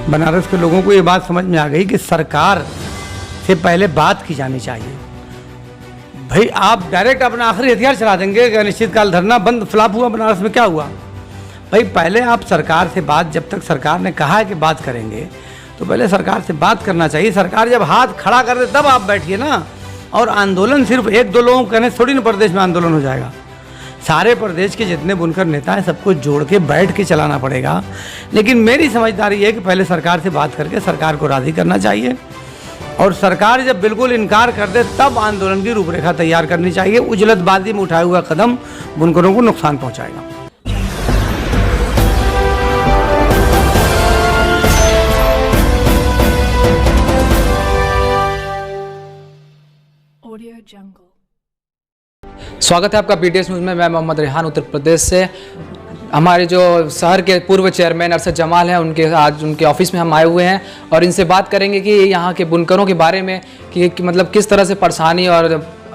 बनारस के लोगों को ये बात समझ में आ गई कि सरकार से पहले बात की जानी चाहिए। भाई आप डायरेक्ट अपना आखिरी हथियार चला देंगे कि अनिश्चितकाल धरना बंद, फ्लॉप हुआ बनारस में, क्या हुआ? भाई पहले आप सरकार से बात, जब तक सरकार ने कहा है कि बात करेंगे तो पहले सरकार से बात करना चाहिए। सरकार जब हाथ खड़ा कर दे तब आप बैठिए ना। और आंदोलन सिर्फ एक दो लोगों कहने थोड़ी ना प्रदेश में आंदोलन हो जाएगा। सारे प्रदेश के जितने बुनकर नेता हैं सबको जोड़ के बैठ के चलाना पड़ेगा। लेकिन मेरी समझदारी है कि पहले सरकार से बात करके सरकार को राज़ी करना चाहिए, और सरकार जब बिल्कुल इनकार कर दे तब आंदोलन की रूपरेखा तैयार करनी चाहिए। उजलतबाजी में उठाया हुआ कदम बुनकरों को नुकसान पहुंचाएगा। स्वागत है आपका पीटीएस न्यूज़ में। मैं मोहम्मद रेहान उत्तर प्रदेश से। हमारे जो शहर के पूर्व चेयरमैन अरशद जमाल हैं, आज उनके ऑफिस में हम आए हुए हैं और इनसे बात करेंगे कि यहाँ के बुनकरों के बारे में कि मतलब किस तरह से परेशानी और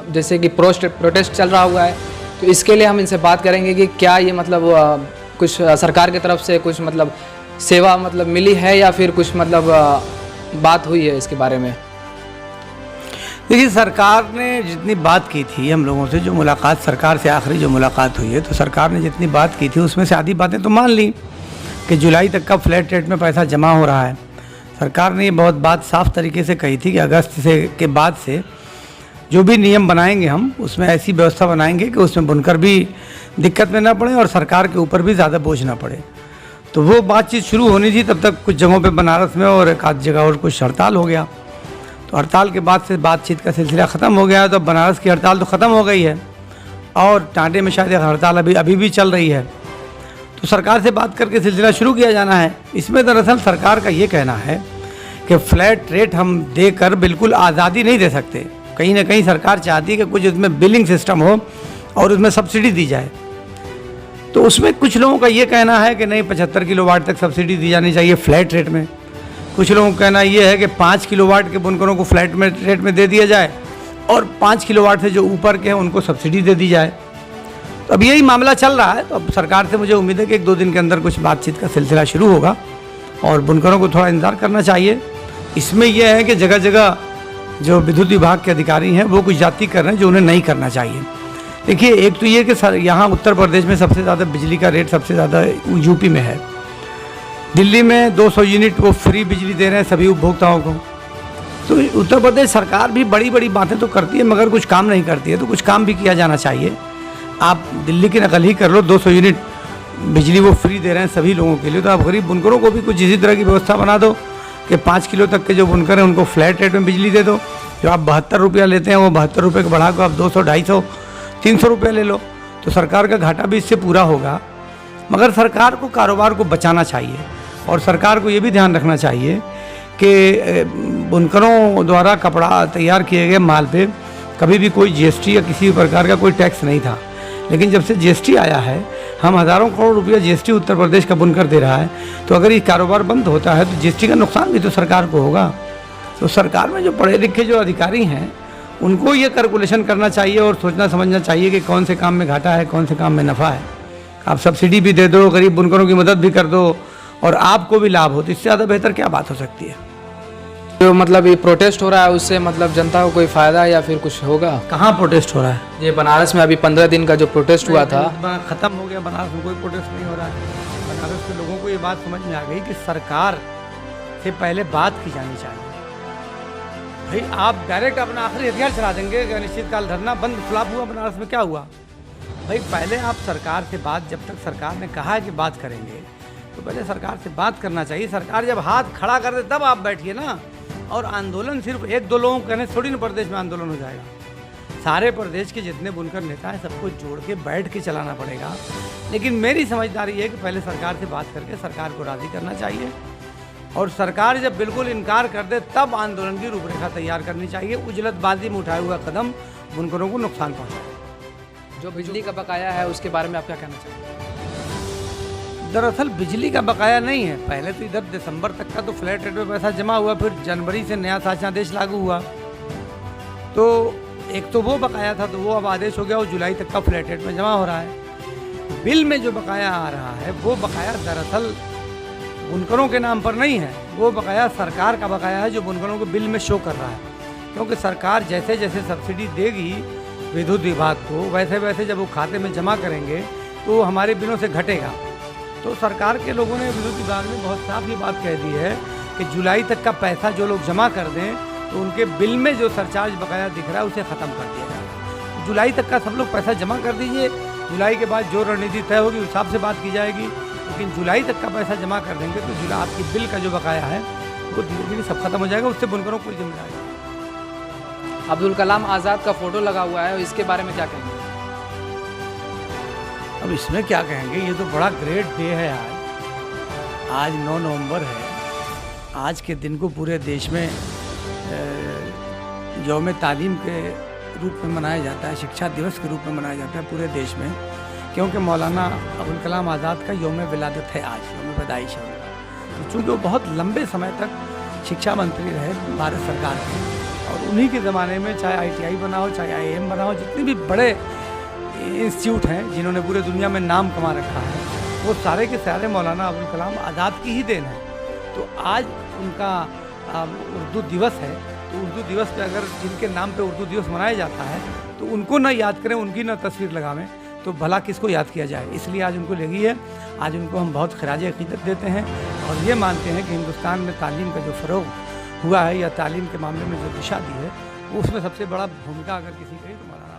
जैसे कि प्रोटेस्ट चल रहा हुआ है, तो इसके लिए हम इनसे बात करेंगे कि क्या ये मतलब कुछ सरकार की तरफ से कुछ मतलब सेवा मतलब मिली है या फिर कुछ मतलब बात हुई है इसके बारे में। देखिए, सरकार ने जितनी बात की थी हम लोगों से, जो मुलाकात सरकार से आखिरी जो मुलाकात हुई है, तो सरकार ने जितनी बात की थी उसमें से आधी बातें तो मान ली कि जुलाई तक का फ्लैट रेट में पैसा जमा हो रहा है। सरकार ने ये बहुत बात साफ तरीके से कही थी कि अगस्त से के बाद से जो भी नियम बनाएंगे हम उसमें ऐसी व्यवस्था बनाएंगे कि उसमें बुनकर भी दिक्कत में ना पड़े और सरकार के ऊपर भी ज़्यादा बोझ ना पड़े। तो वो बातचीत शुरू होनी थी, तब तक कुछ जगहों पर बनारस में और एक आध जगह और कुछ हड़ताल हो गया। तो हड़ताल के बाद से बातचीत का सिलसिला ख़त्म हो गया है। तो बनारस की हड़ताल तो ख़त्म हो गई है और टांडे में शायद हड़ताल अभी भी चल रही है। तो सरकार से बात करके सिलसिला शुरू किया जाना है। इसमें दरअसल सरकार का ये कहना है कि फ्लैट रेट हम देकर बिल्कुल आज़ादी नहीं दे सकते। कहीं ना कहीं सरकार चाहती है कि कुछ उसमें बिलिंग सिस्टम हो और उसमें सब्सिडी दी जाए। तो उसमें कुछ लोगों का ये कहना है कि नहीं, 75 किलोवाट तक सब्सिडी दी जानी चाहिए फ्लैट रेट में। कुछ लोगों का कहना ये है कि 5 किलोवाट के बुनकरों को फ्लैट में रेट में दे दिया जाए और 5 किलोवाट से जो ऊपर के हैं उनको सब्सिडी दे दी जाए। तो अब यही मामला चल रहा है। तो अब सरकार से मुझे उम्मीद है कि 1-2 दिन के अंदर कुछ बातचीत का सिलसिला शुरू होगा और बुनकरों को थोड़ा इंतजार करना चाहिए। इसमें यह है कि जगह जगह जो विद्युत विभाग के अधिकारी हैं वो कुछ जाति कर रहे हैं जो उन्हें नहीं करना चाहिए। देखिए, एक तो ये कि यहाँ उत्तर प्रदेश में सबसे ज़्यादा बिजली का रेट सबसे ज़्यादा यूपी में है। दिल्ली में 200 यूनिट वो फ्री बिजली दे रहे हैं सभी उपभोक्ताओं को। तो उत्तर प्रदेश सरकार भी बड़ी बड़ी बातें तो करती है मगर कुछ काम नहीं करती है। तो कुछ काम भी किया जाना चाहिए। आप दिल्ली की नकल ही कर लो, 200 यूनिट बिजली वो फ्री दे रहे हैं सभी लोगों के लिए। तो आप गरीब बुनकरों को भी कुछ इसी तरह की व्यवस्था बना दो कि 5 किलो तक के जो बुनकर हैं उनको फ्लैट रेट में बिजली दे दो। जो आप 72 रुपया लेते हैं वो 72 रुपये को बढ़ा कर आप 200, 250, 300 रुपये ले लो। तो सरकार का घाटा भी इससे पूरा होगा। मगर सरकार को कारोबार को बचाना चाहिए और सरकार को ये भी ध्यान रखना चाहिए कि बुनकरों द्वारा कपड़ा तैयार किए गए माल पे कभी भी कोई जीएसटी या किसी प्रकार का कोई टैक्स नहीं था। लेकिन जब से जीएसटी आया है, हम हज़ारों करोड़ रुपया जीएसटी उत्तर प्रदेश का बुनकर दे रहा है। तो अगर ये कारोबार बंद होता है तो जीएसटी का नुकसान भी तो सरकार को होगा। तो सरकार में जो पढ़े लिखे जो अधिकारी हैं उनको ये कैलकुलेशन करना चाहिए और सोचना समझना चाहिए कि कौन से काम में घाटा है, कौन से काम में नफ़ा है। आप सब्सिडी भी दे दो, गरीब बुनकरों की मदद भी कर दो और आपको भी लाभ हो, तो इससे ज़्यादा बेहतर क्या बात हो सकती है। जो मतलब ये प्रोटेस्ट हो रहा है उससे मतलब जनता को कोई फ़ायदा या फिर कुछ होगा? कहाँ प्रोटेस्ट हो रहा है? ये बनारस में अभी 15 दिन का जो प्रोटेस्ट हुआ था ख़त्म हो गया। बनारस में कोई प्रोटेस्ट नहीं हो रहा है। बनारस के लोगों को ये बात समझ में आ गई कि सरकार से पहले बात की जानी चाहिए। भाई आप डायरेक्ट अपना आखिरी हथियार चला देंगे कि अनिश्चितकाल धरना बंद, फ्लॉप हुआ बनारस में, क्या हुआ? भाई पहले आप सरकार से बात, जब तक सरकार ने कहा है कि बात करेंगे तो पहले सरकार से बात करना चाहिए। सरकार जब हाथ खड़ा कर दे तब आप बैठिए ना। और आंदोलन सिर्फ 1-2 लोगों कहने थोड़ी ना प्रदेश में आंदोलन हो जाएगा। सारे प्रदेश के जितने बुनकर नेता हैं सबको जोड़ के बैठ के चलाना पड़ेगा। लेकिन मेरी समझदारी है कि पहले सरकार से बात करके सरकार को राज़ी करना चाहिए और सरकार जब बिल्कुल इनकार कर दे तब आंदोलन की रूपरेखा तैयार करनी चाहिए। उजलतबाजी में उठाया हुआ कदम बुनकरों को नुकसान पहुँचाएगा। जो बिजली का बकाया है उसके बारे में आप क्या कहना चाहेंगे? दरअसल बिजली का बकाया नहीं है। पहले तो इधर दिसंबर तक का तो फ्लैट रेट में पैसा जमा हुआ, फिर जनवरी से नया शासनादेश लागू हुआ। तो एक तो वो बकाया था, तो वो अब आदेश हो गया, वो जुलाई तक का फ्लैट रेट में जमा हो रहा है। बिल में जो बकाया आ रहा है वो बकाया दरअसल बुनकरों के नाम पर नहीं है, वो बकाया सरकार का बकाया है जो बुनकरों को बिल में शो कर रहा है। क्योंकि सरकार जैसे जैसे सब्सिडी देगी विद्युत विभाग को, वैसे वैसे जब वो खाते में जमा करेंगे तो वो हमारे बिलों से घटेगा। तो सरकार के लोगों ने विद्युत विभाग ने बहुत साफ ये बात कह दी है कि जुलाई तक का पैसा जो लोग जमा कर दें तो उनके बिल में जो सरचार्ज बकाया दिख रहा है उसे ख़त्म कर दिया जाएगा। जुलाई तक का सब लोग पैसा जमा कर दीजिए, जुलाई के बाद जो रणनीति तय होगी उस हिसाब से बात की जाएगी। लेकिन जुलाई तक का पैसा जमा कर देंगे तो जुलाई आपकी बिल का जो बकाया है वो धीरे धीरे सब खत्म हो जाएगा, उससे बुनकरों को कोई जिम्मेदारी नहीं। अब्दुल कलाम आज़ाद का फोटो लगा हुआ है, इसके बारे में क्या कहेंगे? अब इसमें क्या कहेंगे, ये तो बड़ा ग्रेट डे है आज 9 नवंबर है। आज के दिन को पूरे देश में यौम तालीम के रूप में मनाया जाता है, शिक्षा दिवस के रूप में मनाया जाता है पूरे देश में, क्योंकि मौलाना अबुल कलाम आज़ाद का यौम विलादत है आज, यौम पैदाइश है उनका। तो चूँकि वो बहुत लंबे समय तक शिक्षा मंत्री रहे भारत सरकार के, और उन्हीं के ज़माने में चाहे ITI बना हो, चाहे IIM बना हो, जितने भी बड़े इंस्टीट्यूट हैं जिन्होंने पूरे दुनिया में नाम कमा रखा है, वो सारे के सारे मौलाना अबुल कलाम आज़ाद की ही देन है। तो आज उनका उर्दू दिवस है, तो उर्दू दिवस पे अगर जिनके नाम पे उर्दू दिवस मनाया जाता है तो उनको ना याद करें, उनकी ना तस्वीर लगावें, तो भला किसको याद किया जाए। इसलिए आज उनको लगी है, आज उनको हम बहुत खराज अक़ीदत देते हैं और ये मानते हैं कि हिंदुस्तान में तालीम का जो फ़रोग़ हुआ है या तालीम के मामले में जो दिशा दी है, उसमें सबसे बड़ा भूमिका अगर किसी की तो मौलाना